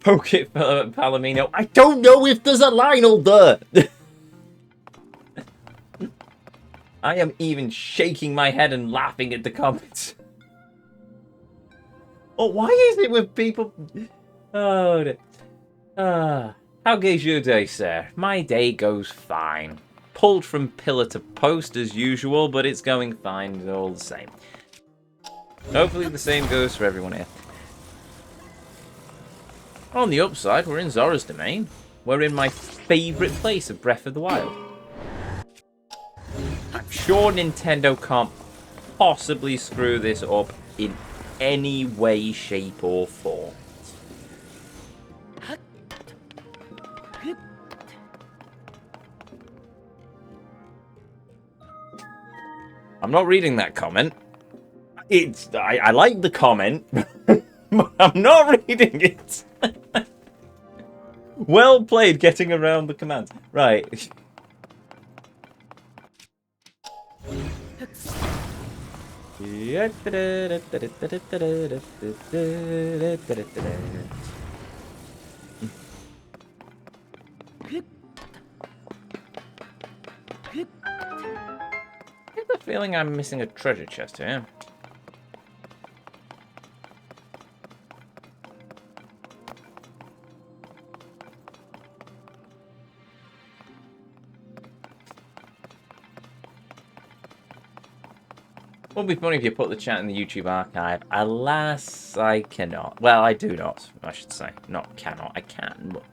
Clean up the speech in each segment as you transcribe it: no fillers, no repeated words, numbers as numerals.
Poke it, Palomino. I don't know if there's a Lionel there. I am even shaking my head and laughing at the comments. Oh, why is it with people? Oh, how goes your day, sir? My day goes fine. Pulled from pillar to post as usual, but it's going fine all the same. Hopefully the same goes for everyone here. On the upside, we're in Zora's domain. We're in my favourite place of Breath of the Wild. I'm sure Nintendo can't possibly screw this up in any way, shape, or form. I'm not reading that comment. I like the comment, but I'm not reading it. Well played getting around the commands. Right. I have the feeling I'm missing a treasure chest here. It would be funny if you put the chat in the YouTube archive. Alas, I cannot. Well, I do not, I should say. Not cannot, I can, but...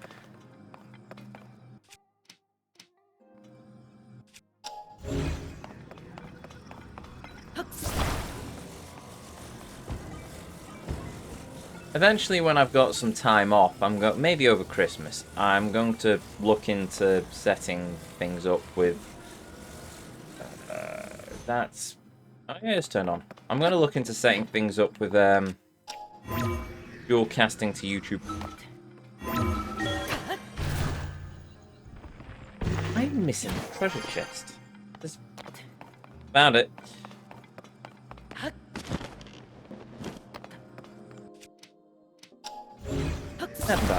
Eventually, when I've got some time off, maybe over Christmas, I'm going to look into setting things up with... that's... Oh yeah, it's turned on. I'm going to look into setting things up with dual casting to YouTube. I'm missing a treasure chest. Found it.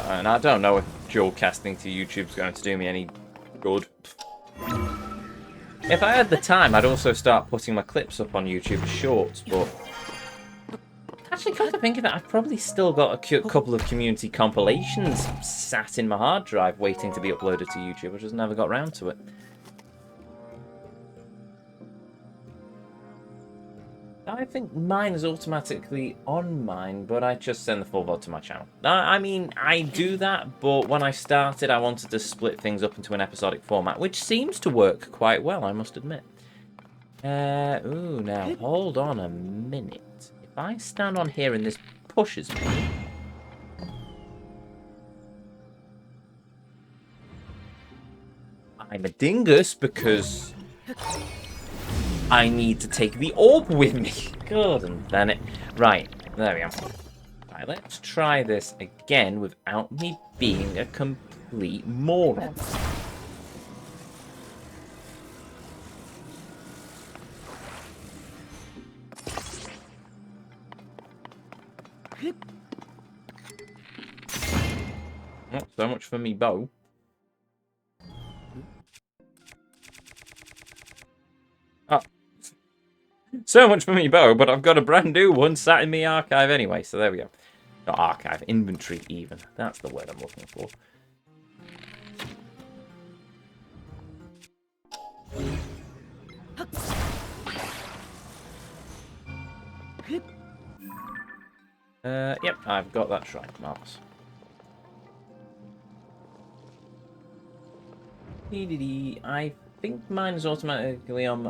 And I don't know if dual casting to YouTube's going to do me any good. If I had the time, I'd also start putting my clips up on YouTube as shorts, but... Actually, come to think of it, I've probably still got a couple of community compilations sat in my hard drive waiting to be uploaded to YouTube. I just never got round to it. I think mine is automatically on mine, but I just send the full VOD to my channel. I mean, I do that, but when I started, I wanted to split things up into an episodic format, which seems to work quite well, I must admit. Ooh, now, hold on a minute. If I stand on here and this pushes me... I'm a dingus because... I need to take the orb with me. God damn it. Right, there we go. Right, let's try this again without me being a complete moron. Not so much for me bow. Oh. So much for me bow, but I've got a brand new one sat in my archive anyway, so there we go. Not archive, inventory even. That's the word I'm looking for. Yep, I've got that shrine. Marvelous. I think mine is automatically on...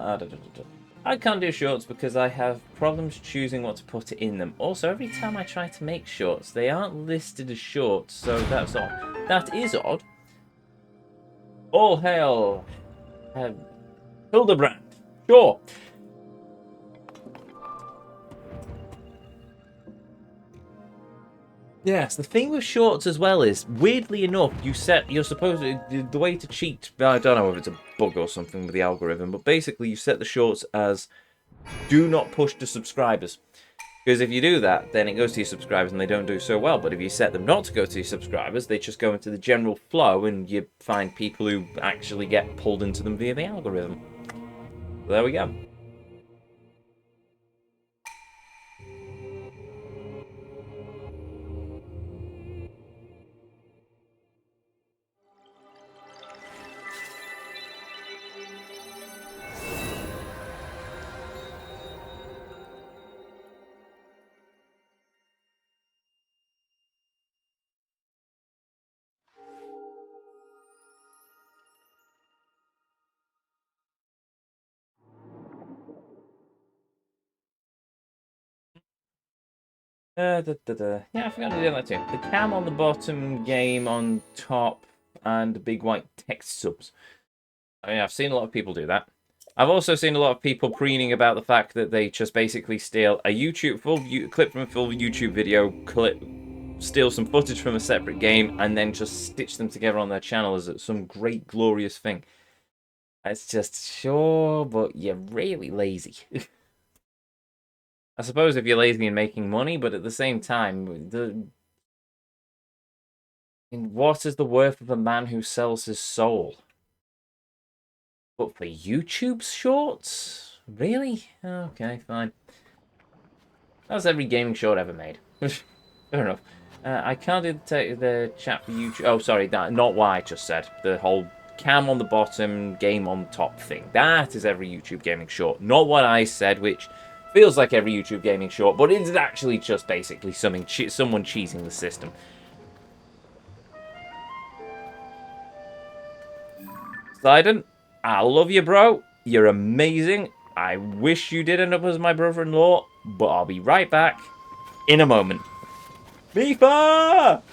I can't do shorts because I have problems choosing what to put in them. Also, every time I try to make shorts, they aren't listed as shorts, so that's odd. That is odd. All hail... Hildebrand. Sure. Yes, the thing with shorts as well is, weirdly enough, you're supposed to, the way to cheat, I don't know if it's a bug or something with the algorithm, but basically you set the shorts as do not push to subscribers. Because if you do that, then it goes to your subscribers and they don't do so well. But if you set them not to go to your subscribers, they just go into the general flow and you find people who actually get pulled into them via the algorithm. So there we go. Yeah, I forgot to do that too. The cam on the bottom, game on top, and the big white text subs. I mean, I've seen a lot of people do that. I've also seen a lot of people preening about the fact that they just basically steal a clip from a full YouTube video, steal some footage from a separate game, and then just stitch them together on their channel as some great, glorious thing. It's just, sure, but you're really lazy. I suppose if you're lazy and making money, but at the same time, what is the worth of a man who sells his soul? But for YouTube's shorts? Really? Okay, fine. That's every gaming short ever made. Fair enough. I can't do the chat for YouTube. Oh, sorry, not what I just said. The whole cam on the bottom, game on top thing. That is every YouTube gaming short. Not what I said, which feels like every YouTube gaming short, but it's actually just basically someone cheating the system. Sidon, I love you, bro. You're amazing. I wish you did end up as my brother-in-law, but I'll be right back in a moment. Mifa!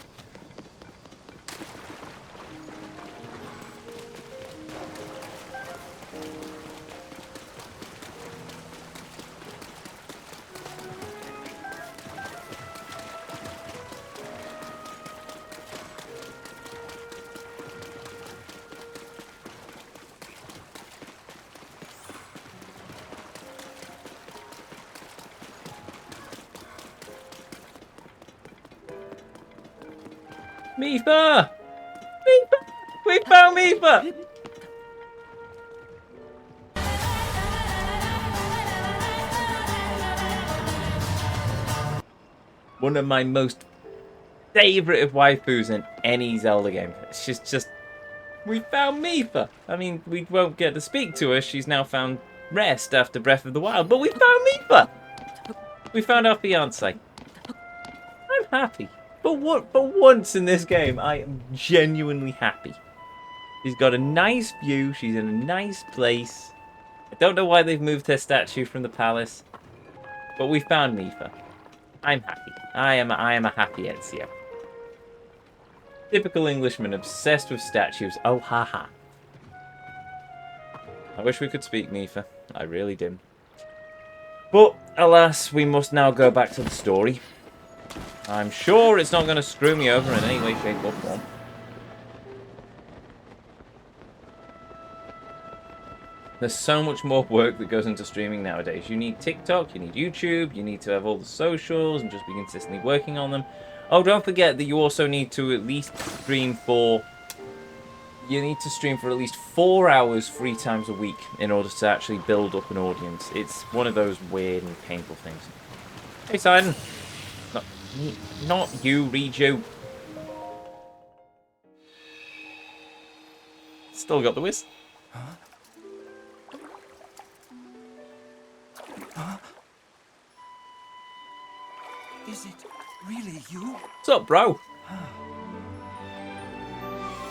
Mifa! Mifa! We found Mifa! One of my most favourite of waifus in any Zelda game. She's just... We found Mifa! I mean, we won't get to speak to her. She's now found rest after Breath of the Wild. But we found Mifa! We found our fiancé. I'm happy. For once in this game, I am genuinely happy. She's got a nice view. She's in a nice place. I don't know why they've moved her statue from the palace. But we found Mifa. I'm happy. I am a happy Ezio. Typical Englishman obsessed with statues. Oh, haha. I wish we could speak, Mifa. I really do. But, alas, we must now go back to the story. I'm sure it's not going to screw me over in any way, shape, or form. There's so much more work that goes into streaming nowadays. You need TikTok, you need YouTube, you need to have all the socials and just be consistently working on them. Oh, don't forget that you also need to at least stream for... You need to stream for at least 4 hours 3 times a week in order to actually build up an audience. It's one of those weird and painful things. Hey, Sidon. Not you, Reju. Still got the whisk. Huh? Huh? Is it really you? What's up, bro?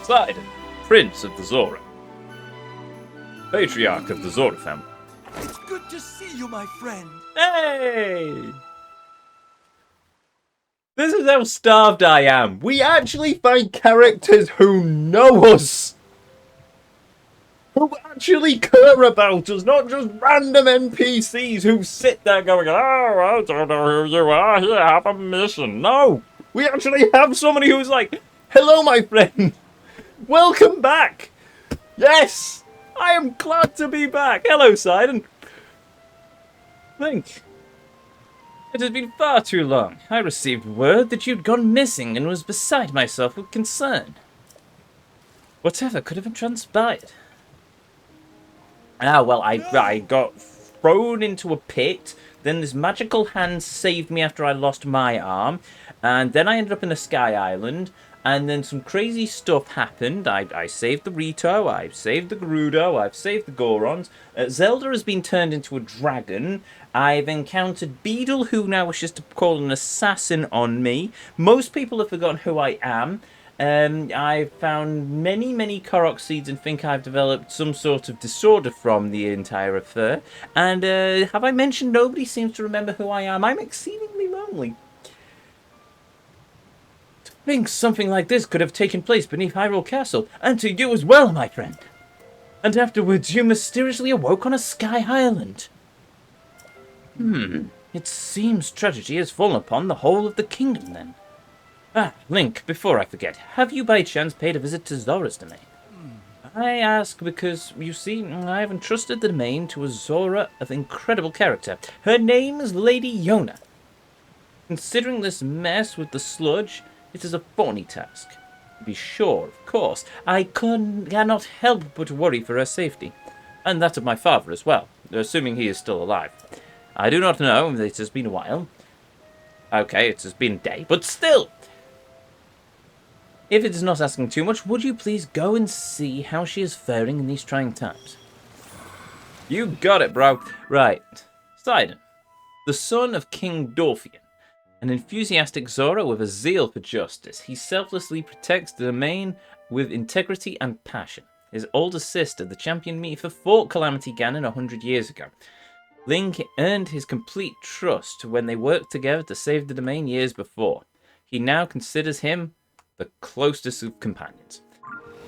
Sidon, Prince of the Zora. Patriarch of the Zora family. It's good to see you, my friend. Hey! This is how starved I am. We actually find characters who know us. Who actually care about us, not just random NPCs who sit there going, oh, I don't know who you are, here, have a mission. No! We actually have somebody who's like, hello, my friend. Welcome back. Yes! I am glad to be back. Hello, Sidon. Think. It has been far too long. I received word that you'd gone missing and was beside myself with concern. Whatever could have transpired? Ah, well, I got thrown into a pit, then this magical hand saved me after I lost my arm, and then I ended up in a sky island, and then some crazy stuff happened. I saved the Rito, I saved the Gerudo, I've saved the Gorons. Zelda has been turned into a dragon. I've encountered Beedle, who now wishes to call an assassin on me. Most people have forgotten who I am. I've found many Korok seeds and think I've developed some sort of disorder from the entire affair. And have I mentioned nobody seems to remember who I am? I'm exceedingly lonely. To think something like this could have taken place beneath Hyrule Castle, and to you as well, my friend. And afterwards you mysteriously awoke on a sky island. It seems tragedy has fallen upon the whole of the kingdom then. Ah, Link, before I forget, have you by chance paid a visit to Zora's domain? I ask because, you see, I have entrusted the domain to a Zora of incredible character. Her name is Lady Yona. Considering this mess with the sludge, it is a thorny task. To be sure, of course, I cannot help but worry for her safety. And that of my father as well, assuming he is still alive. I do not know, it has been a while. Okay, it has been a day, but still! If it is not asking too much, would you please go and see how she is faring in these trying times? You got it, bro. Right. Sidon, the son of King Dorfian, an enthusiastic Zora with a zeal for justice. He selflessly protects the domain with integrity and passion. His older sister, the champion Mipha, fought Calamity Ganon 100 years ago. Link earned his complete trust when they worked together to save the domain years before. He now considers him the closest of companions.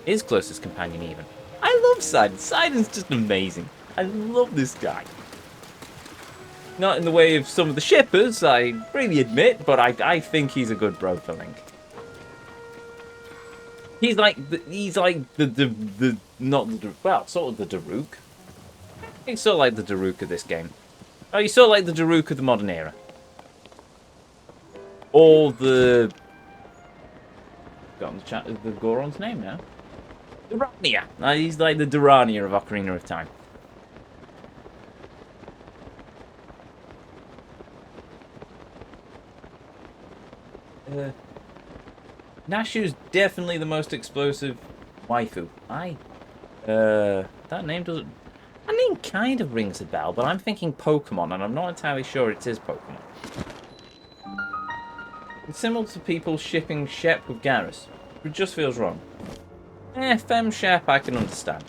His closest companion, even. I love Sidon. Sidon's just amazing. I love this guy. Not in the way of some of the shippers, I really admit, but I think he's a good bro for Link. He's like the not the, well, sort of the Daruk. He's sort of like the Daruk of this game. Oh, he's sort of like the Daruk of the modern era. Or the... Got the Goron's name now. Durania. He's like the Durania of Ocarina of Time. Nashu's definitely the most explosive waifu. That name doesn't... That name kind of rings a bell, but I'm thinking Pokemon, and I'm not entirely sure it is Pokemon. It's similar to people shipping Shep with Garrus. It just feels wrong. Femme Shep I can understand.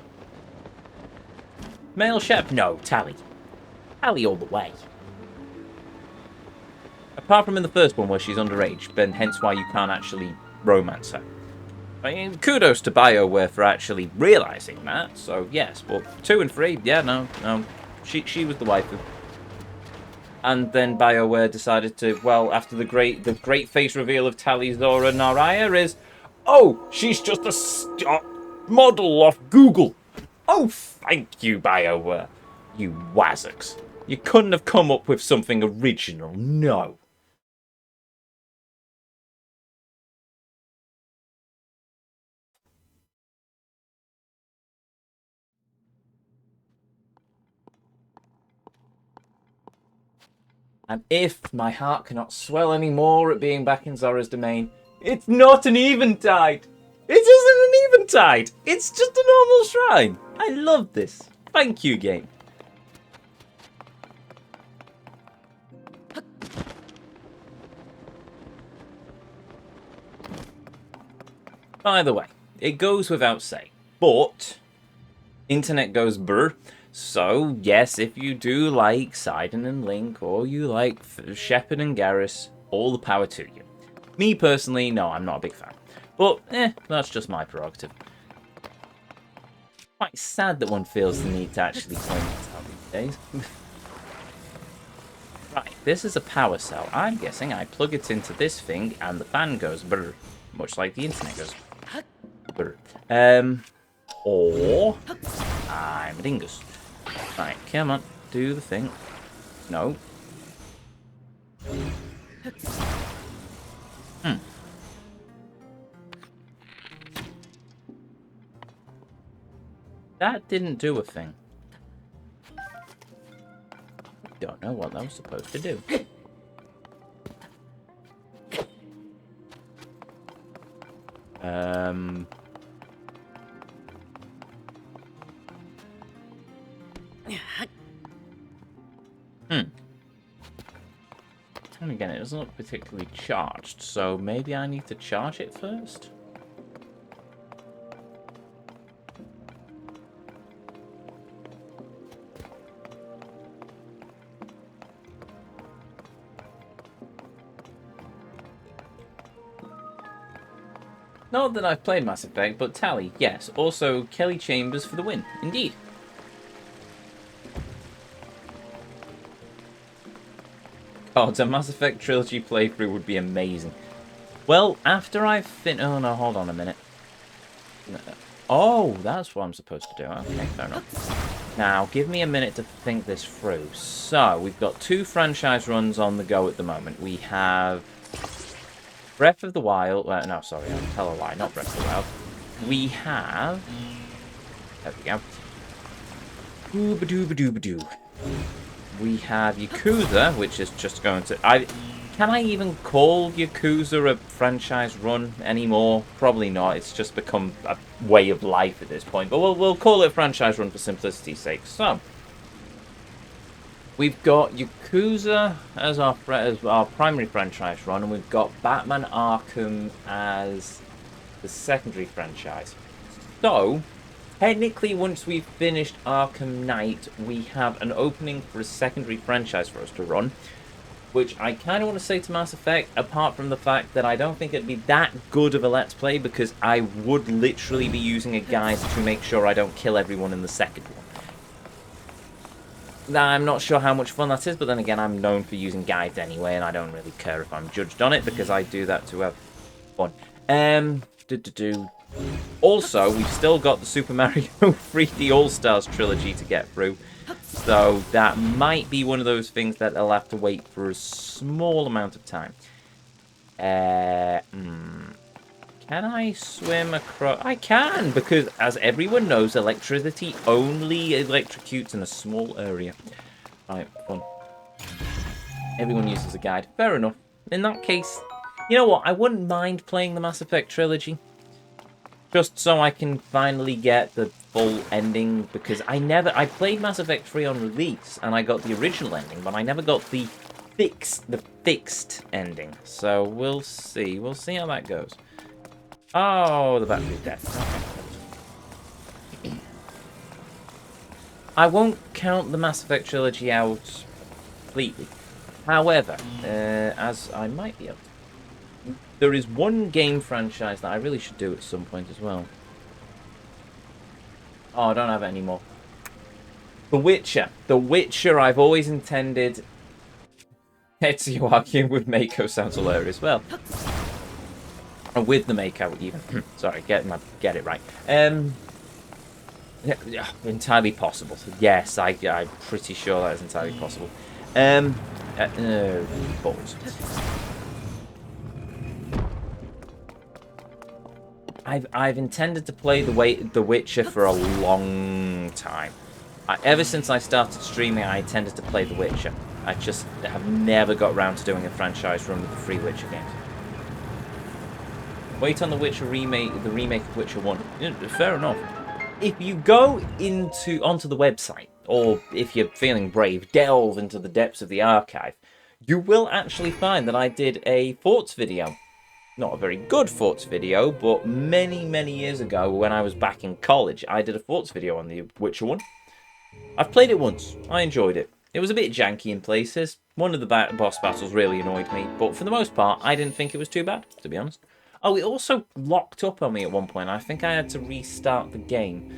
Male Shep? No, Tally. Tally all the way. Apart from in the first one where she's underage, then hence why you can't actually romance her. I mean, kudos to BioWare for actually realising that, so yes, but 2 and 3, yeah, no. She was the waifu. And then BioWare decided to, well, after the great face reveal of Tali Zora Naraya is, oh, she's just a model off Google. Oh, thank you, BioWare. You wazzocks. You couldn't have come up with something original, no. And if my heart cannot swell any more at being back in Zora's domain, it's not an eventide. It isn't an eventide. It's just a normal shrine. I love this. Thank you, game. By the way, it goes without saying, but internet goes brr. So, yes, if you do like Sidon and Link, or you like Shepard and Garrus, all the power to you. Me personally, no, I'm not a big fan. But, that's just my prerogative. Quite sad that one feels the need to actually point it out these days. Right, this is a power cell. I'm guessing I plug it into this thing, and the fan goes brr, much like the internet goes brr. Or I'm a dingus. Right, come on, do the thing. No. Hmm. That didn't do a thing. Don't know what that was supposed to do. And again, it doesn't look particularly charged, so maybe I need to charge it first? Not that I've played Mass Effect, but Tally, yes. Also, Kelly Chambers for the win. Indeed. God, a Mass Effect trilogy playthrough would be amazing. Well, after I've oh no, hold on a minute. Oh, that's what I'm supposed to do. Okay, fair enough. Now, give me a minute to think this through. So, we've got 2 franchise runs on the go at the moment. We have Breath of the Wild. No, sorry, I'll tell a lie. Not Breath of the Wild. We have. There we go. Ooba-dooba-dooba-doo. We have Yakuza, which is just going to. Can I even call Yakuza a franchise run anymore? Probably not. It's just become a way of life at this point. But we'll call it a franchise run for simplicity's sake. So. We've got Yakuza as our primary franchise run, and we've got Batman Arkham as the secondary franchise. So, technically, once we've finished Arkham Knight, we have an opening for a secondary franchise for us to run, which I kind of want to say to Mass Effect, apart from the fact that I don't think it'd be that good of a Let's Play, because I would literally be using a guide to make sure I don't kill everyone in the second one. Now, I'm not sure how much fun that is, but then again, I'm known for using guides anyway, and I don't really care if I'm judged on it, because I do that to have fun. Also, we've still got the Super Mario 3D All-Stars trilogy to get through, so that might be one of those things that I'll have to wait for a small amount of time. Can I swim across? I can, because as everyone knows, electricity only electrocutes in a small area. Right, fun. Everyone uses a guide. Fair enough. In that case, you know what? I wouldn't mind playing the Mass Effect trilogy. Just so I can finally get the full ending, because I played Mass Effect 3 on release, and I got the original ending, but I never got the fixed ending. So we'll see. We'll see how that goes. Oh, the battery's dead. Okay. I won't count the Mass Effect trilogy out completely. However, as I might be able to, there is one game franchise that I really should do at some point as well. Oh, I don't have it anymore. The Witcher. The Witcher, I've always intended. Ezio arguing with Mako sounds hilarious. Well. With the makeout, even. Sorry, get it right. Yeah, entirely possible. Yes, I'm pretty sure that is entirely possible. Balls. I've intended to play The Witcher for a long time. Ever since I started streaming, I intended to play The Witcher. I just have never got around to doing a franchise run with the 3 Witcher games. Wait on the Witcher remake, the remake of Witcher 1. Fair enough. If you go onto the website, or if you're feeling brave, delve into the depths of the archive, you will actually find that I did a Thoughts video. Not a very good Thoughts video, but many, many years ago, when I was back in college, I did a Thoughts video on the Witcher 1. I've played it once. I enjoyed it. It was a bit janky in places. One of the boss battles really annoyed me, but for the most part, I didn't think it was too bad, to be honest. Oh, it also locked up on me at one point. I think I had to restart the game.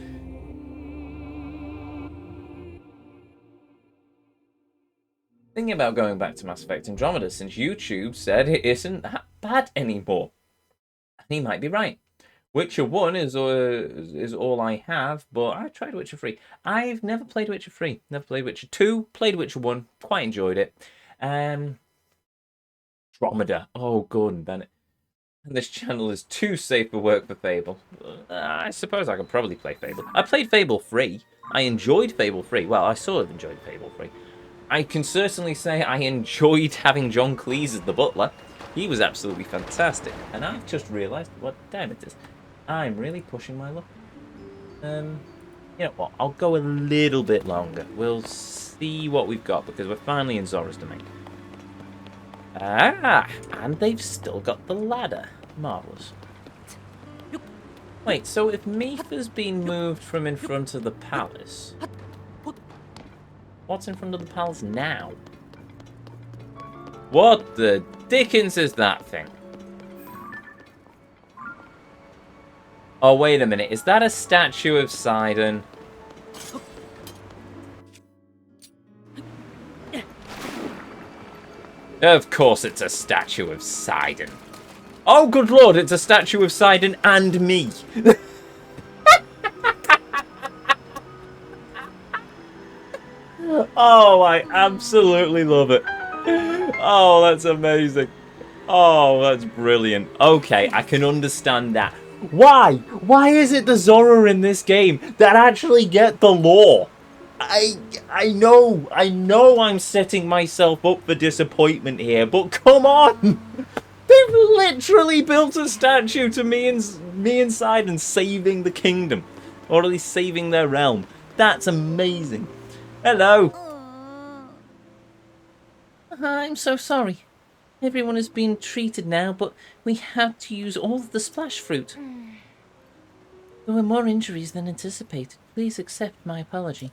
Thinking about going back to Mass Effect Andromeda, since YouTube said it isn't that bad anymore. And he might be right. Witcher 1 is all I have, but I tried Witcher 3. I've never played Witcher 3. Never played Witcher 2. Played Witcher 1. Quite enjoyed it. Andromeda. Oh, Gordon Bennett. And this channel is too safe for work for Fable. I suppose I could probably play Fable. I played Fable 3. I enjoyed Fable 3. Well, I sort of enjoyed Fable 3. I can certainly say I enjoyed having John Cleese as the butler. He was absolutely fantastic. And I've just realised what time it is. I'm really pushing my luck. You know what? I'll go a little bit longer. We'll see what we've got because we're finally in Zora's domain. Ah, and they've still got the ladder. Marvellous. Wait, so if Mifa's been moved from in front of the palace, what's in front of the palace now? What the dickens is that thing? Oh, wait a minute. Is that a statue of Sidon? Of course it's a statue of Sidon. Oh, good lord, it's a statue of Sidon and me. Oh, I absolutely love it. Oh, that's amazing. Oh, that's brilliant. Okay, I can understand that. Why? Why is it the Zora in this game that actually get the lore? I know I'm setting myself up for disappointment here, but come on! They've literally built a statue to me inside and saving the kingdom. Or at least saving their realm. That's amazing. Hello. I'm so sorry. Everyone has been treated now, but we have to use all of the splash fruit. There were more injuries than anticipated. Please accept my apology.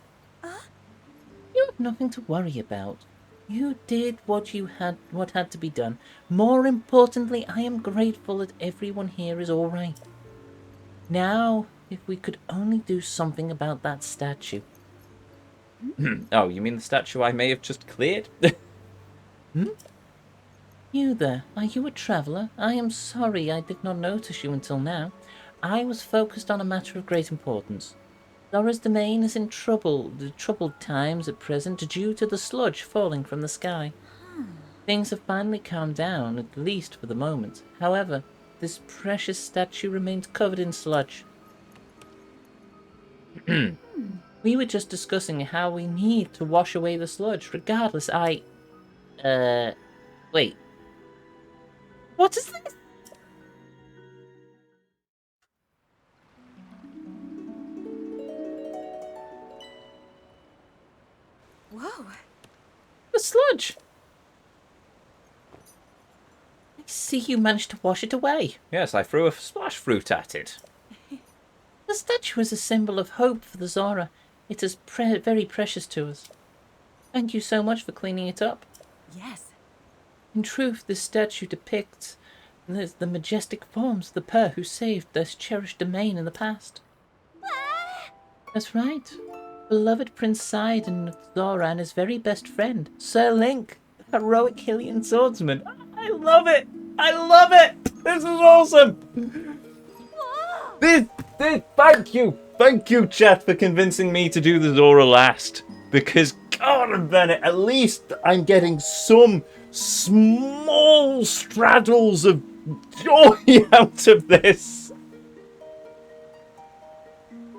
You have nothing to worry about. You did what had to be done. More importantly, I am grateful that everyone here is all right. Now, if we could only do something about that statue. Oh, you mean the statue I may have just cleared? You there, are you a traveller? I am sorry I did not notice you until now. I was focused on a matter of great importance. Zora's domain is in troubled times at present due to the sludge falling from the sky. Things have finally calmed down, at least for the moment. However, this precious statue remains covered in sludge. We were just discussing how we need to wash away the sludge. Regardless, wait. What is this? Whoa. The sludge. I see you managed to wash it away. Yes, I threw a splash fruit at it. The statue is a symbol of hope for the Zora. It is very precious to us. Thank you so much for cleaning it up. Yes. In truth, this statue depicts the majestic forms of the pair who saved this cherished domain in the past. That's right. Beloved Prince Sidon of Zora and his very best friend, Sir Link, the heroic Hylian swordsman. I love it! I love it! This is awesome! This, thank you, chat, for convincing me to do the Zora last. Because, God, Bennett, at least I'm getting some small straddles of joy out of this.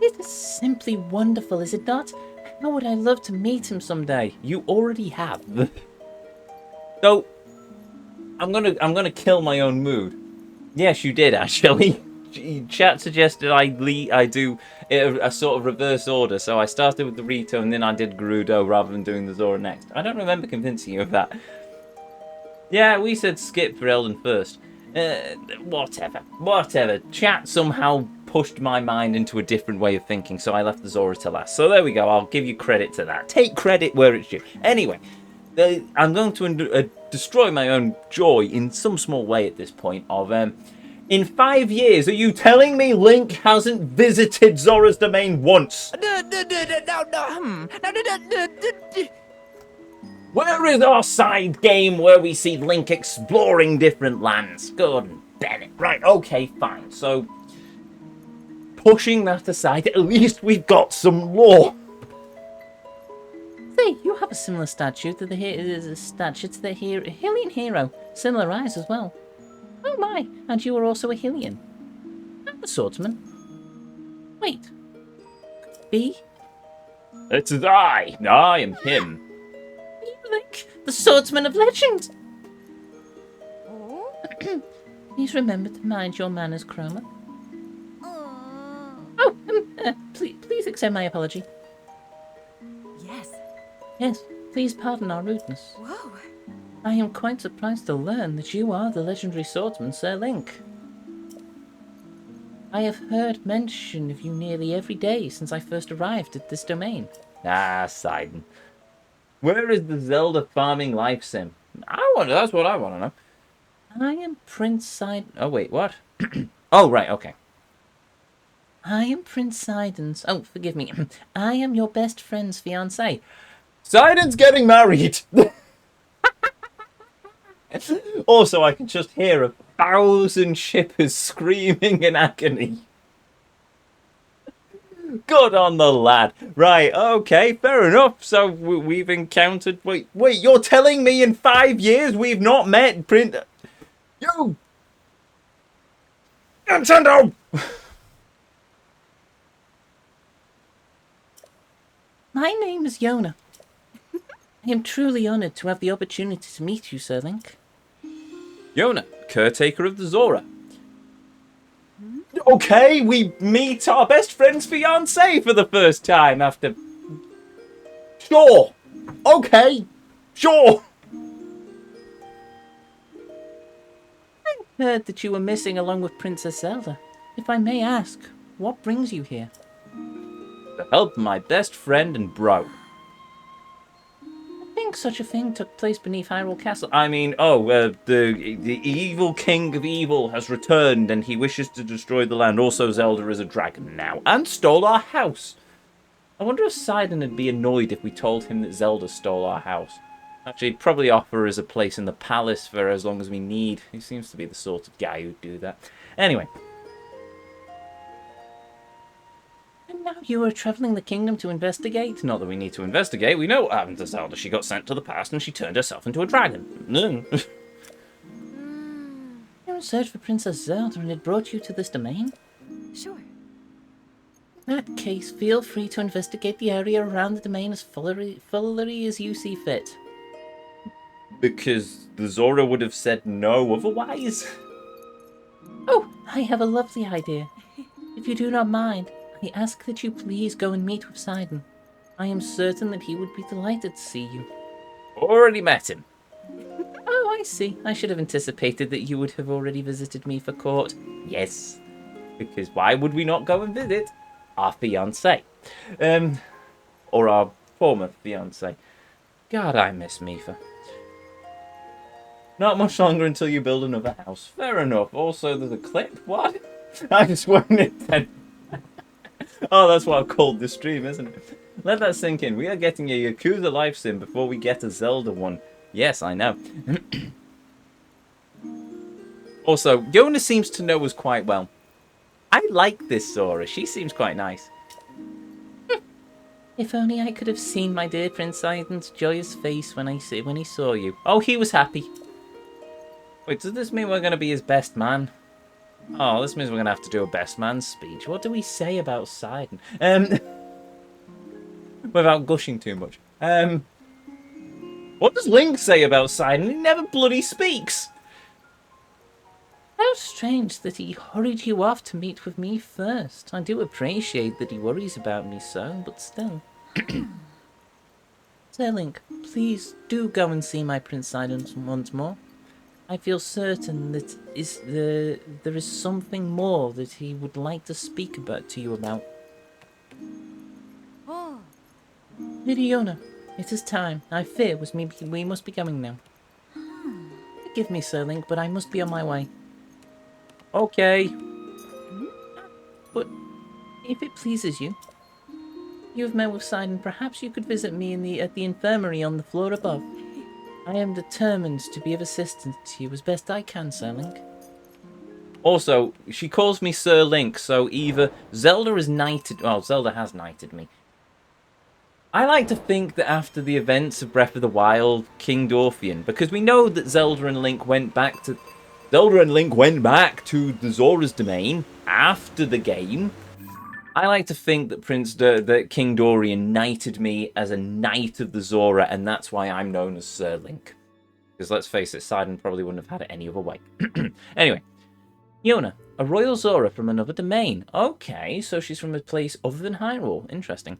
It is simply wonderful, is it not? How would I love to meet him someday? You already have. So, I'm gonna kill my own mood. Yes, you did actually. Chat suggested I do a sort of reverse order, so I started with the Rito and then I did Gerudo rather than doing the Zora next. I don't remember convincing you of that. Yeah, we said skip for Elden first. Whatever. Chat somehow pushed my mind into a different way of thinking, so I left the Zora to last. So there we go, I'll give you credit to that. Take credit where it's due. Anyway, I'm going to destroy my own joy in some small way at this point of... in 5 years, are you telling me Link hasn't visited Zora's domain once? Where is our side game where we see Link exploring different lands? Gordon Bennett. Right, okay, fine. So, pushing that aside, at least we've got some lore. Say, you have a similar statue to the Hylian hero. Similar eyes as well. Oh my, and you are also a Hylian. And the swordsman. Wait. B? It is I. I am him. Link, the swordsman of legend! Oh? Please remember to mind your manners, Chroma. Oh. Oh, please accept my apology. Yes. Yes, please pardon our rudeness. Whoa. I am quite surprised to learn that you are the legendary swordsman, Sir Link. I have heard mention of you nearly every day since I first arrived at this domain. Ah, Sidon. Where is the Zelda farming life sim? That's what I want to know. I am Prince Sidon. Oh, wait, what? Oh, right, okay. I am Prince Sidon's. Oh, forgive me. I am your best friend's fiancé. Sidon's getting married! Also, I can just hear 1,000 shippers screaming in agony. Good on the lad. Right, okay, fair enough. So we've encountered... Wait, you're telling me in 5 years we've not met You! Nintendo! My name is Yona. I am truly honoured to have the opportunity to meet you, Sir Link. Yona, caretaker of the Zora. Okay, we meet our best friend's fiancé for the first time after... Sure. Okay. Sure. I heard that you were missing along with Princess Zelda. If I may ask, what brings you here? To help my best friend and bro. I think such a thing took place beneath Hyrule Castle. I mean, the evil king of evil has returned and he wishes to destroy the land. Also, Zelda is a dragon now and stole our house. I wonder if Sidon would be annoyed if we told him that Zelda stole our house. Actually, he'd probably offer us a place in the palace for as long as we need. He seems to be the sort of guy who'd do that. Anyway. And now you are travelling the kingdom to investigate? Not that we need to investigate. We know what happened to Zelda. She got sent to the past and she turned herself into a dragon. You're in search for Princess Zelda and it brought you to this domain? Sure. In that case, feel free to investigate the area around the domain as fully as you see fit. Because the Zora would have said no otherwise. Oh, I have a lovely idea. If you do not mind, I ask that you please go and meet with Sidon. I am certain that he would be delighted to see you. Already met him. Oh, I see. I should have anticipated that you would have already visited me for court. Yes. Because why would we not go and visit our fiancé? Or our former fiancé. God, I miss Mifa. Not much longer until you build another house. Fair enough. Also, there's a clip. What? I just went Nintendo. Oh, that's what I've called this stream, isn't it? Let that sink in. We are getting a Yakuza life sim before we get a Zelda one. Yes, I know. Also, Yona seems to know us quite well. I like this Zora. She seems quite nice. If only I could have seen my dear Prince Sidon's joyous face when he saw you. Oh, he was happy. Wait, does this mean we're going to be his best man? Oh, this means we're going to have to do a best man speech. What do we say about Sidon? Without gushing too much. What does Link say about Sidon? He never bloody speaks. How strange that he hurried you off to meet with me first. I do appreciate that he worries about me so, but still. Sir Link, please do go and see my Prince Sidon once more. I feel certain that there is something more that he would like to speak to you about. Oh. Lady Yona, it is time. I fear we must be going now. Forgive me, Sir Link, but I must be on my way. Okay. But if it pleases you, you have met with Sidon. Perhaps you could visit me at the infirmary on the floor above. I am determined to be of assistance to you as best I can, Sir Link. Also, she calls me Sir Link, so either Zelda is knighted... Well, Zelda has knighted me. I like to think that after the events of Breath of the Wild, King Dorfian, because we know that Zelda and Link went back to the Zora's domain after the game. I like to think that that King Dorian knighted me as a knight of the Zora, and that's why I'm known as Sir Link. Because let's face it, Sidon probably wouldn't have had it any other way. Anyway, Yona, a royal Zora from another domain. Okay, so she's from a place other than Hyrule. Interesting.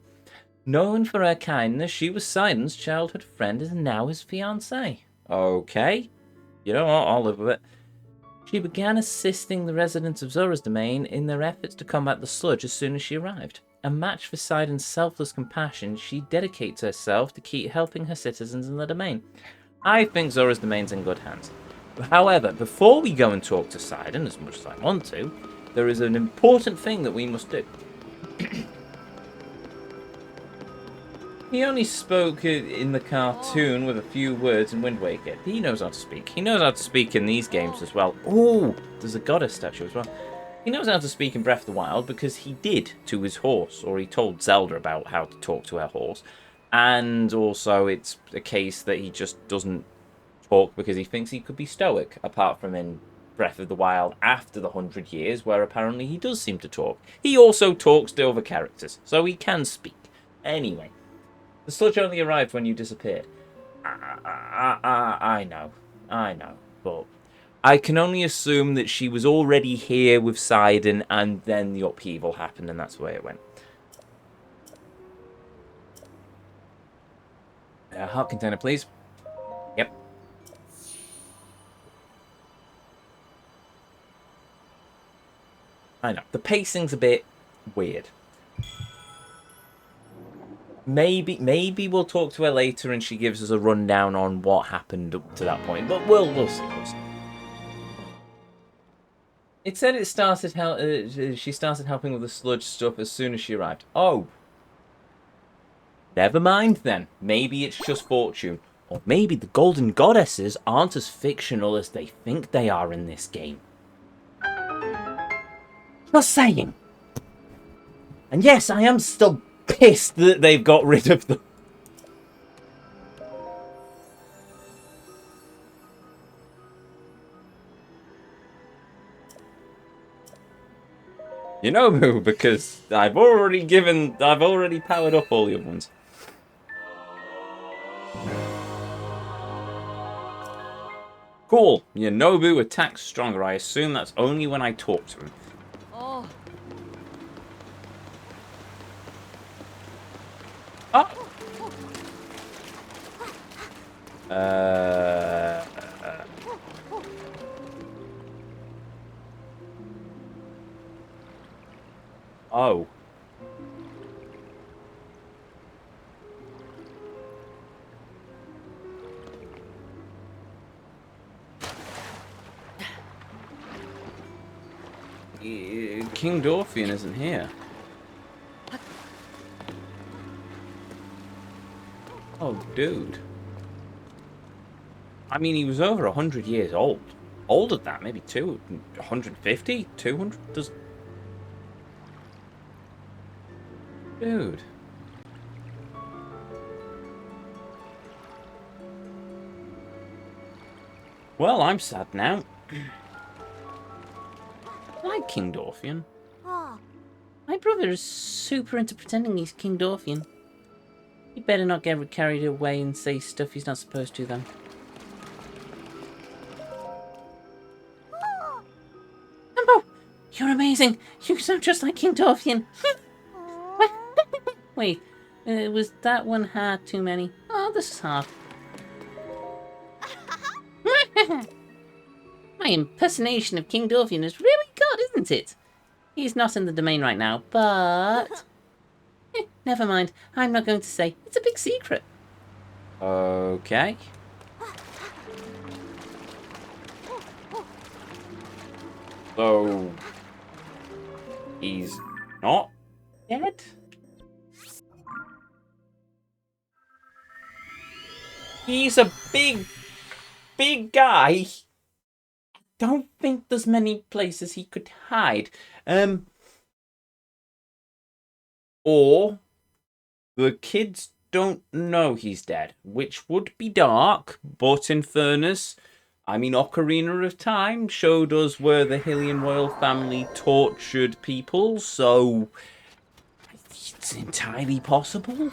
Known for her kindness, she was Sidon's childhood friend and is now his fiancée. Okay. You know what, I'll live with it. She began assisting the residents of Zora's domain in their efforts to combat the sludge as soon as she arrived. A match for Sidon's selfless compassion, she dedicates herself to keep helping her citizens in the domain. I think Zora's domain's in good hands. However, before we go and talk to Sidon, as much as I want to, there is an important thing that we must do. He only spoke in the cartoon with a few words in Wind Waker. He knows how to speak. He knows how to speak in these games as well. Oh, there's a goddess statue as well. He knows how to speak in Breath of the Wild because he did to his horse, or he told Zelda about how to talk to her horse. And also it's a case that he just doesn't talk because he thinks he could be stoic, apart from in Breath of the Wild after the 100 years, where apparently he does seem to talk. He also talks to other characters, so he can speak. Anyway. The sludge only arrived when you disappeared. I know, but I can only assume that she was already here with Sidon, and then the upheaval happened, and that's the way it went. Heart container, please. Yep. I know. The pacing's a bit weird. Maybe we'll talk to her later and she gives us a rundown on what happened up to that point. But we'll see. It said it started she started helping with the sludge stuff as soon as she arrived. Oh. Never mind then. Maybe it's just fortune. Or maybe the golden goddesses aren't as fictional as they think they are in this game. Just saying. And yes, I am still pissed that they've got rid of them. You know who? Because I've already powered up all the other ones. Cool. Yonobu attacks stronger. I assume that's only when I talk to him. Oh. Oh. Oh. King Dorfian isn't here. Oh, dude. I mean, he was over 100 years old. Older than that, maybe 150, 200? Does... Dude. Well, I'm sad now. I like King Dorfian. Oh. My brother is super into pretending he's King Dorfian. You better not get carried away and say stuff he's not supposed to, then. Dumbo! You're amazing! You sound just like King Dorfian! Wait, was that one hard too many? Oh, this is hard. My impersonation of King Dorfian is really good, isn't it? He's not in the domain right now, but... never mind. I'm not going to say. It's a big secret. Okay. So... he's not dead? He's a big guy. Don't think there's many places he could hide. Or the kid's don't know he's dead, which would be dark, but in fairness, I mean, Ocarina of Time showed us where the Hylian royal family tortured people, so it's entirely possible.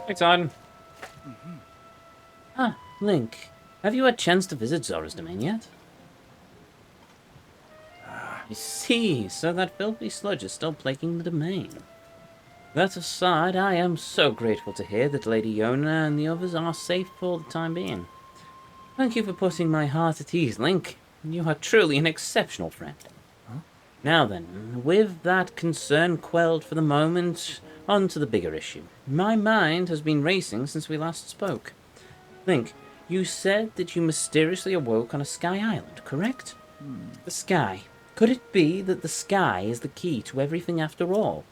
Thanks, Arden. Ah, Link, have you had a chance to visit Zora's domain yet? I see, so that filthy sludge is still plaguing the domain. That aside, I am so grateful to hear that Lady Yona and the others are safe for the time being. Thank you for putting my heart at ease, Link. You are truly an exceptional friend. Now then, with that concern quelled for the moment, on to the bigger issue. My mind has been racing since we last spoke. Link, you said that you mysteriously awoke on a sky island, correct? The sky. Could it be that the sky is the key to everything after all?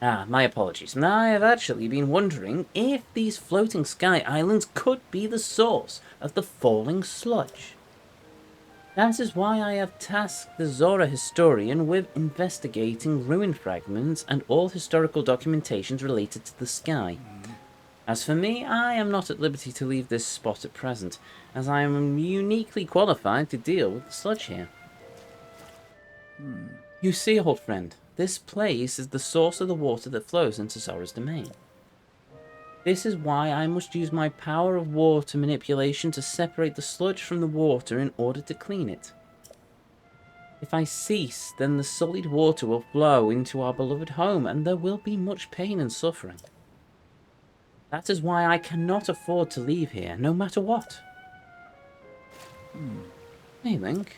My apologies. I have actually been wondering if these floating sky islands could be the source of the falling sludge. That is why I have tasked the Zora historian with investigating ruin fragments and all historical documentations related to the sky. As for me, I am not at liberty to leave this spot at present, as I am uniquely qualified to deal with the sludge here. You see, old friend, this place is the source of the water that flows into Zora's domain. This is why I must use my power of water manipulation to separate the sludge from the water in order to clean it. If I cease, then the sullied water will flow into our beloved home, and there will be much pain and suffering. That is why I cannot afford to leave here, no matter what. Hey, Link.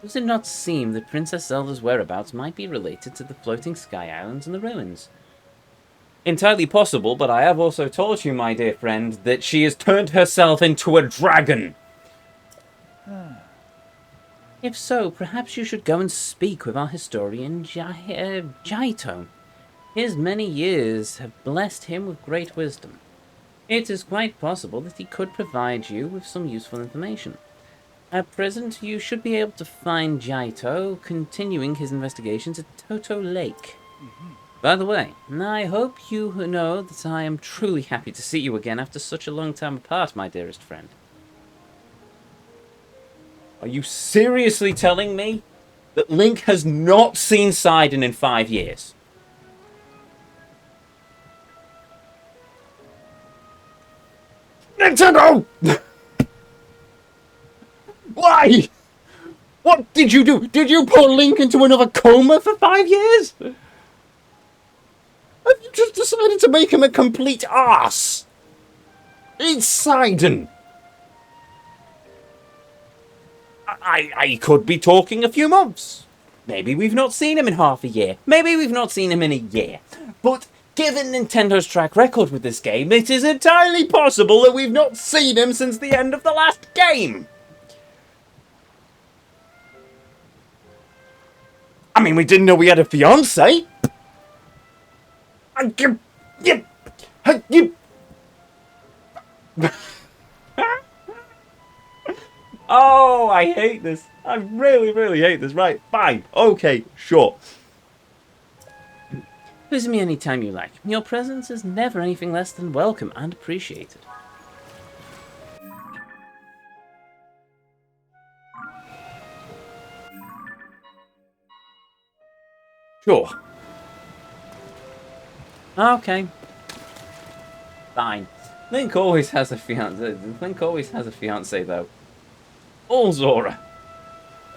Does it not seem that Princess Zelda's whereabouts might be related to the floating sky islands and the ruins? Entirely possible, but I have also told you, my dear friend, that she has turned herself into a dragon. If so, perhaps you should go and speak with our historian Jaito. His many years have blessed him with great wisdom. It is quite possible that he could provide you with some useful information. At present, you should be able to find Jaito continuing his investigations at Toto Lake. By the way, I hope you know that I am truly happy to see you again after such a long time apart, my dearest friend. Are you seriously telling me that Link has not seen Sidon in 5 years? Nintendo! Why? What did you do? Did you put Link into another coma for 5 years? Have you just decided to make him a complete arse? It's Sidon. I could be talking a few months. Maybe we've not seen him in half a year. Maybe we've not seen him in a year. But given Nintendo's track record with this game, it is entirely possible that we've not seen him since the end of the last game. I mean, we didn't know we had a fiancé. Oh, I hate this. I really, really hate this. Right, fine. Okay, sure. Visit me anytime you like. Your presence is never anything less than welcome and appreciated. Sure. Okay. Fine. Link always has a fiancé, though. All Zora.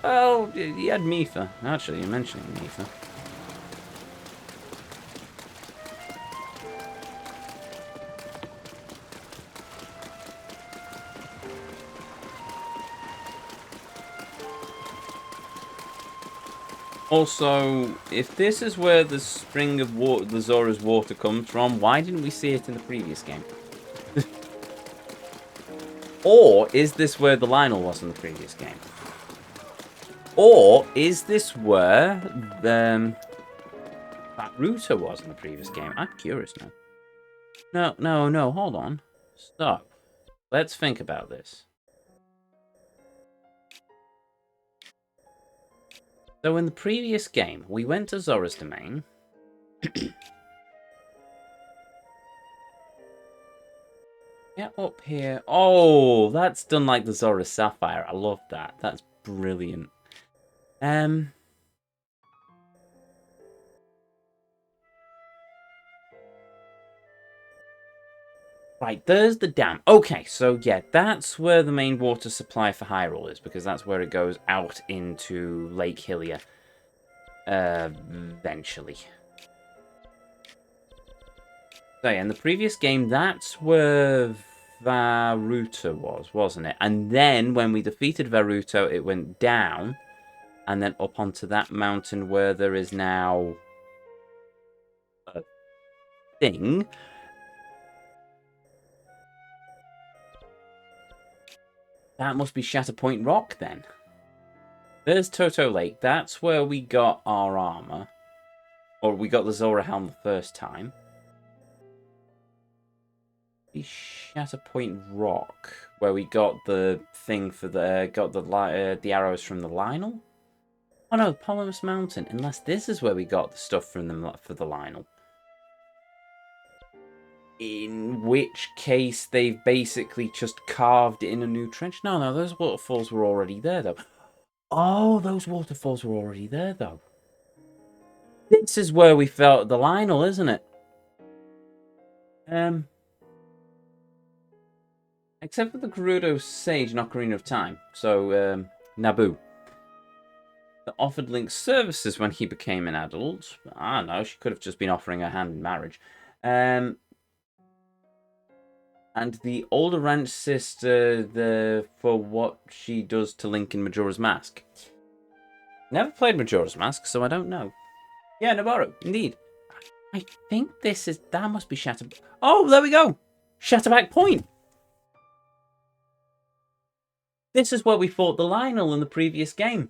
Well, he had Mipha. Actually, you're mentioning Mipha. Also, if this is where the spring of water, the Zora's water comes from, why didn't we see it in the previous game? Or is this where the Lionel was in the previous game? Or is this where that Ruto was in the previous game? I'm curious now. No, hold on. Stop. Let's think about this. So in the previous game, we went to Zora's Domain. Get up here. Oh, that's done like the Zora Sapphire. I love that. That's brilliant. Right, there's the dam. Okay, so yeah, that's where the main water supply for Hyrule is, because that's where it goes out into Lake Hylia. Eventually. So yeah, in the previous game, that's where Varuto was, wasn't it? And then when we defeated Varuto, it went down, and then up onto that mountain where there is now a thing. That must be Shatterpoint Rock, then. There's Toto Lake. That's where we got our armor. Or we got the Zora helm the first time. The Shatterpoint Rock, where we got the thing for the... got the arrows from the Lionel? Oh no, Polymus Mountain. Unless this is where we got the stuff from the, for the Lionel. In which case, they've basically just carved in a new trench. No, those waterfalls were already there, though. Oh, those waterfalls were already there, though. This is where we felt the Lionel, isn't it? Except for the Gerudo Sage and Ocarina of Time. So, Naboo. That offered Link services when he became an adult. I don't know, she could have just been offering her hand in marriage. And the older ranch sister for what she does to Link in Majora's Mask. Never played Majora's Mask, so I don't know. Yeah, Nabarro, indeed. I think this is... that must be Shatterback. Oh, there we go! Shatterback Point! This is where we fought the Lionel in the previous game.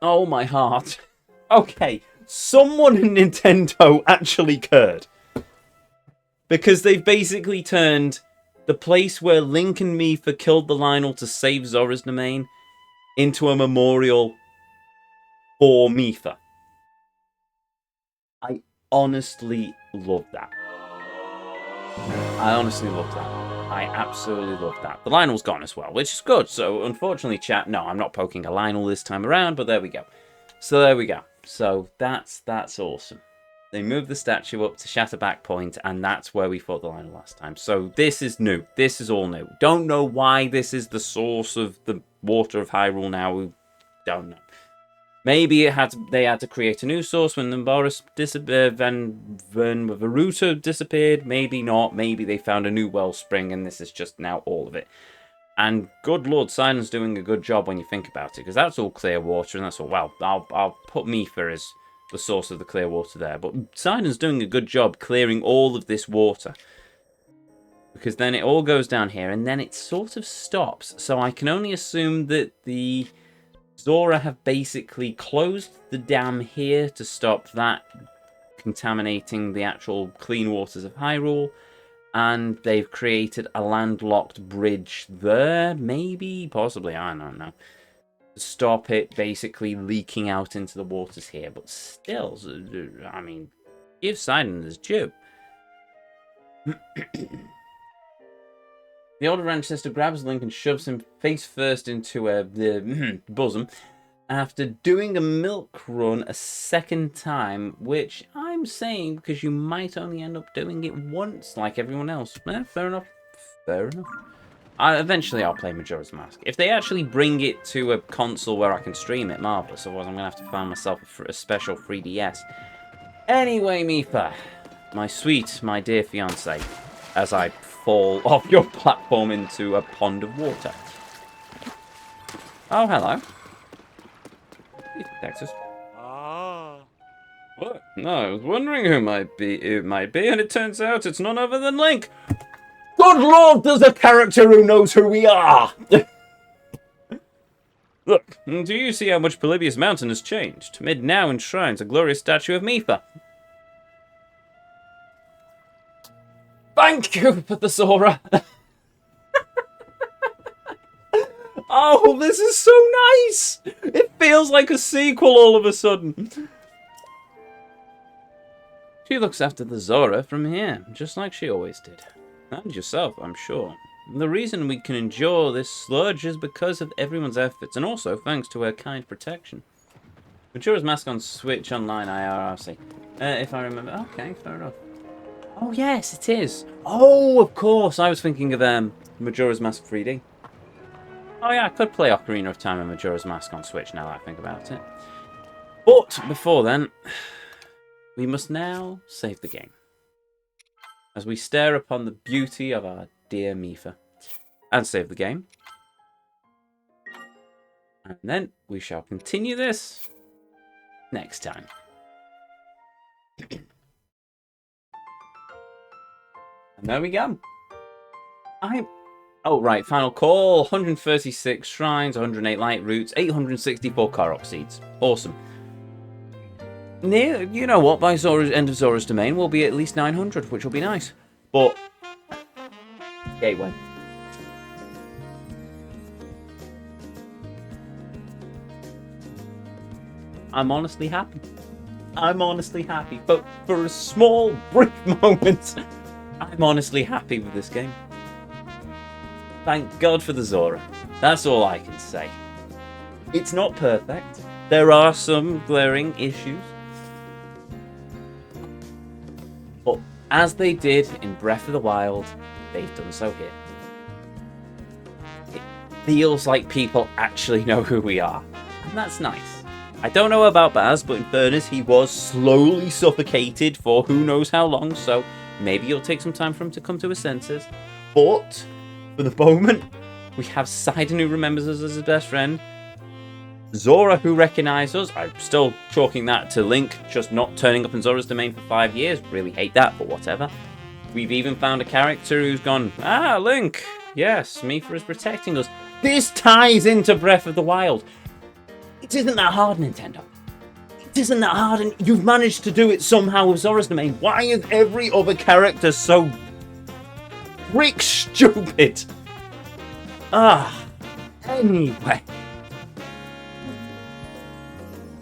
Oh, my heart. Okay. Someone in Nintendo actually cared. Because they've basically turned the place where Link and Mipha killed the Lionel to save Zora's Domain into a memorial for Mipha. I honestly love that. I honestly love that. I absolutely love that. The Lionel's gone as well, which is good. So, unfortunately, chat, no, I'm not poking a Lionel this time around, but there we go. So, there we go. So, that's awesome. They moved the statue up to Shatterback Point, and that's where we fought the Lionel last time. So, this is new. This is all new. Don't know why this is the source of the water of Hyrule now. We don't know. Maybe they had to create a new source when Varuto disappeared. Maybe not. Maybe they found a new wellspring, and this is just now all of it. And good Lord, Sidon's doing a good job when you think about it, because that's all clear water, and that's all. Well, I'll put Mipha as the source of the clear water there, but Sidon's doing a good job clearing all of this water, because then it all goes down here, and then it sort of stops. So I can only assume that the Zora have basically closed the dam here to stop that contaminating the actual clean waters of Hyrule. And they've created a landlocked bridge there, maybe, possibly, I don't know. To stop it basically leaking out into the waters here. But still, I mean, give Sidon his due. The older ranch sister grabs Link and shoves him face first into the bosom. After doing a milk run a second time, which I'm saying because you might only end up doing it once, like everyone else. Fair enough. Fair enough. Eventually, I'll play Majora's Mask. If they actually bring it to a console where I can stream it, marvelous. Otherwise, I'm going to have to find myself a special 3DS. Anyway, Mipha, my sweet, my dear fiancé, as I fall off your platform into a pond of water. Oh, hello. Texas. What? No, I was wondering who it might be, and it turns out it's none other than Link. Good Lord, there's a character who knows who we are. Look, do you see how much Polybius Mountain has changed? Mid now enshrines a glorious statue of Mipha. Thank you for the Zora. Oh, this is so nice! It feels like a sequel all of a sudden. She looks after the Zora from here, just like she always did. And yourself, I'm sure. The reason we can endure this sludge is because of everyone's efforts, and also thanks to her kind protection. Majora's Mask on Switch Online IRRC. If I remember. Okay, fair enough. Oh, yes, it is. Oh, of course. I was thinking of Majora's Mask 3D. Oh, yeah, I could play Ocarina of Time and Majora's Mask on Switch now that I think about it. But before then, we must now save the game, as we stare upon the beauty of our dear Mifa, and save the game. And then we shall continue this next time. And there we go. Oh, right, final call. 136 shrines, 108 light roots, 864 Korok seeds. Awesome. You know what? By end of Zora's domain, we'll be at least 900, which will be nice. But gateway. I'm honestly happy. I'm honestly happy. But for a small, brief moment, I'm honestly happy with this game. Thank God for the Zora. That's all I can say. It's not perfect. There are some glaring issues. But as they did in Breath of the Wild, they've done so here. It feels like people actually know who we are. And that's nice. I don't know about Baz, but in fairness, he was slowly suffocated for who knows how long, so maybe it'll take some time for him to come to his senses. But for the moment, we have Sidon who remembers us as his best friend. Zora who recognises us. I'm still chalking that to Link just not turning up in Zora's domain for 5 years. Really hate that, but whatever. We've even found a character who's gone, Link. Yes, Mifa is protecting us. This ties into Breath of the Wild. It isn't that hard, Nintendo. It isn't that hard, and you've managed to do it somehow with Zora's domain. Why is every other character so frick stupid? Anyway.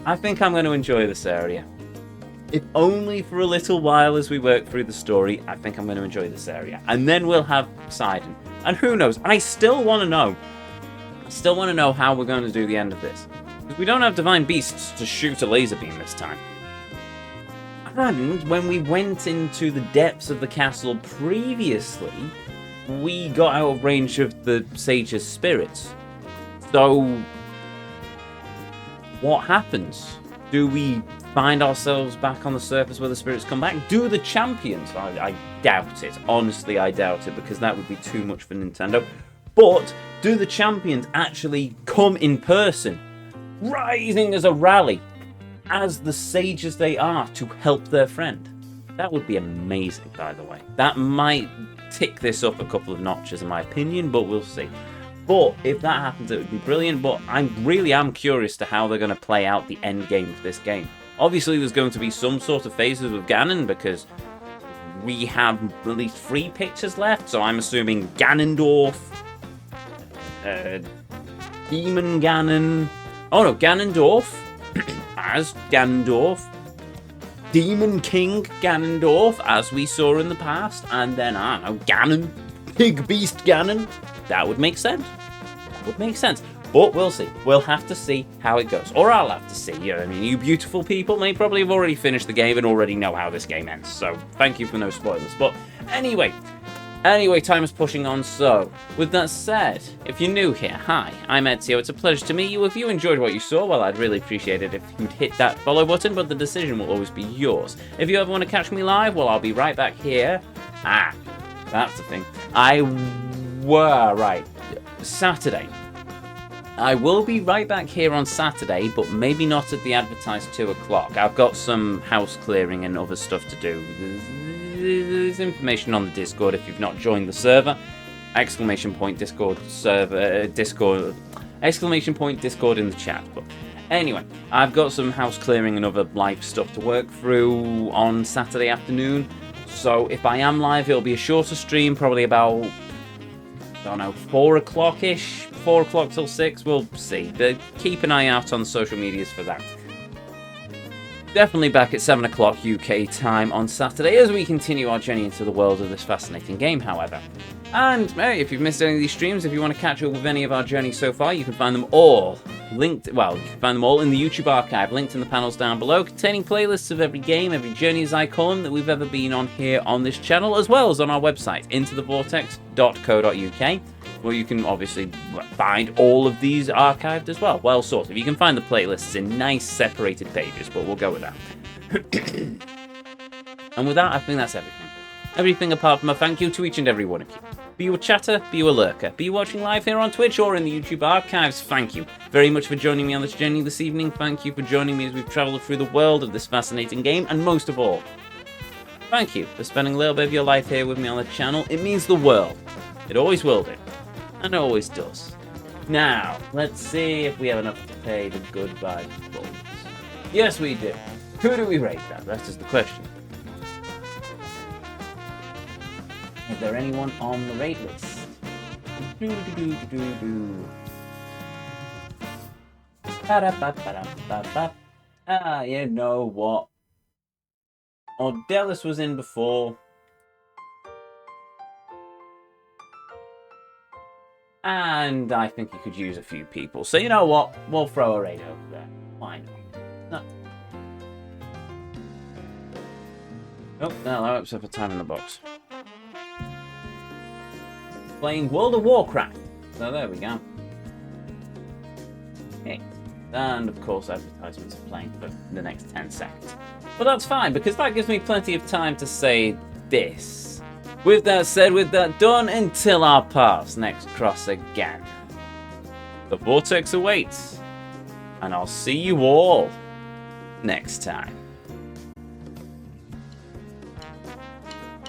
I think I'm going to enjoy this area. If only for a little while as we work through the story, I think I'm going to enjoy this area. And then we'll have Sidon. And who knows, I still want to know. I still want to know how we're going to do the end of this. Because we don't have Divine Beasts to shoot a laser beam this time. And when we went into the depths of the castle previously, we got out of range of the Sage's spirits. So what happens? Do we find ourselves back on the surface where the spirits come back? Do the champions? I doubt it. Honestly, I doubt it, because that would be too much for Nintendo. But do the champions actually come in person, rising as a rally, as the sages they are, to help their friend? That would be amazing, by the way. That might tick this up a couple of notches, in my opinion, but we'll see. But if that happens, it would be brilliant. But I really am curious to how they're going to play out the end game of this game. Obviously, there's going to be some sort of phases with Ganon, because we have at least 3 pictures left. So I'm assuming Ganondorf, Demon Ganon. Oh no, Ganondorf as Ganondorf. Demon King Ganondorf, as we saw in the past. And then, I don't know, Ganon. Big Beast Ganon. That would make sense. That would make sense. But we'll see. We'll have to see how it goes. Or I'll have to see. You know what I mean? You beautiful people may probably have already finished the game and already know how this game ends. So thank you for no spoilers. But anyway, time is pushing on. So with that said, if you're new here, hi, I'm Ezio. It's a pleasure to meet you. If you enjoyed what you saw, well, I'd really appreciate it if you'd hit that follow button, but the decision will always be yours. If you ever want to catch me live, well, I'll be right back here. That's the thing. Right. Saturday. I will be right back here on Saturday, but maybe not at the advertised 2 o'clock. I've got some house clearing and other stuff to do. There's information on the Discord if you've not joined the server. Discord server, Discord, Discord in the chat. But anyway, I've got some house clearing and other live stuff to work through on Saturday afternoon. So if I am live, it'll be a shorter stream, probably about I don't know, 4 o'clock-ish, 4 o'clock till 6, we'll see. But keep an eye out on the social medias for that. Definitely back at 7 o'clock UK time on Saturday as we continue our journey into the world of this fascinating game, however. And hey, if you've missed any of these streams, if you want to catch up with any of our journeys so far, you can find them all linked, well, you can find them all in the YouTube archive, linked in the panels down below, containing playlists of every game, every journey as I call them, that we've ever been on here on this channel, as well as on our website, intothevortex.co.uk, where you can obviously find all of these archived as well. Well sorted. You can find the playlists in nice separated pages, but we'll go with that. And with that, I think that's everything. Everything apart from a thank you to each and every one of you. Be you a chatter, be you a lurker, be you watching live here on Twitch or in the YouTube archives, thank you very much for joining me on this journey this evening. Thank you for joining me as we've travelled through the world of this fascinating game, and most of all, thank you for spending a little bit of your life here with me on the channel. It means the world. It always will do. And it always does. Now, let's see if we have enough to pay the goodbye bulbs. Yes, we do. Who do we rate that? That is the question. Is there anyone on the rate list? Ah, you know what? Ordelis was in before. And I think you could use a few people. So you know what? We'll throw a raid over there. Why not? No. Oh, no, that opens up a time in the box. Playing World of Warcraft. So there we go. Okay. And of course advertisements are playing for the next 10 seconds. But that's fine, because that gives me plenty of time to say this. With that said, with that done, until our paths next cross again. The Vortex awaits. And I'll see you all next time.